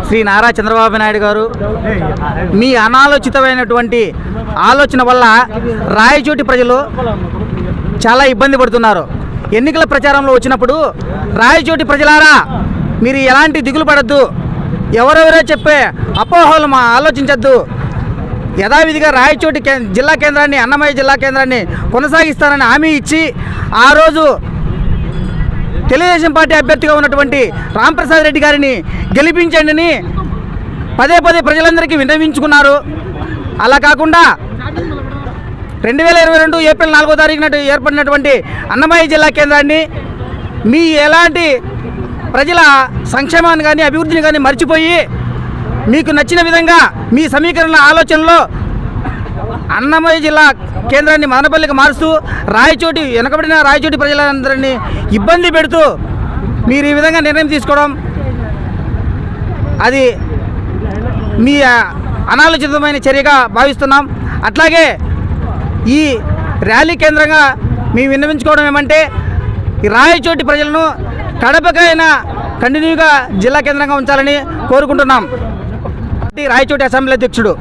శ్రీ నారా చంద్రబాబు నాయుడు గారు మీ అనాలోచితమైనటువంటి ఆలోచన వల్ల రాయచోటి ప్రజలు చాలా ఇబ్బంది పడుతున్నారు. ఎన్నికల ప్రచారంలో వచ్చినప్పుడు రాయచోటి ప్రజలారా మీరు ఎలాంటి దిగులు పడద్దు, ఎవరెవరో చెప్పే అపోహలు మా ఆలోచించద్దు, యథావిధిగా రాయచోటి జిల్లా కేంద్రాన్ని, అన్నమయ్య జిల్లా కేంద్రాన్ని కొనసాగిస్తానని హామీ ఇచ్చి ఆ రోజు తెలుగుదేశం పార్టీ అభ్యర్థిగా ఉన్నటువంటి రాంప్రసాద్ రెడ్డి గారిని గెలిపించండి పదే పదే ప్రజలందరికీ విన్నవించుకున్నారు. అలా కాకుండా 2022 ఏప్రిల్ 4వ తారీఖున ఏర్పడినటువంటి అన్నమయ్య జిల్లా కేంద్రాన్ని మీ ఎలాంటి ప్రజల సంక్షేమాన్ని కానీ అభివృద్ధిని కానీ మర్చిపోయి మీకు నచ్చిన విధంగా మీ సమీకరణ ఆలోచనలో అన్నమయ్య జిల్లా కేంద్రాన్ని మదనపల్లికి మారుస్తూ రాయచోటి వెనకబడిన రాయచోటి ప్రజలందరినీ ఇబ్బంది పెడుతూ మీరు ఈ విధంగా నిర్ణయం తీసుకోవడం అది మీ అనాలోచితమైన చర్యగా భావిస్తున్నాం. అట్లాగే ఈ ర్యాలీ కేంద్రంగా మేము విన్నవించుకోవడం ఏమంటే ఈ రాయచోటి ప్రజలను కడపకైనా కంటిన్యూగా జిల్లా కేంద్రంగా ఉంచాలని కోరుకుంటున్నాం. రాయచోటి అసెంబ్లీ అధ్యక్షుడు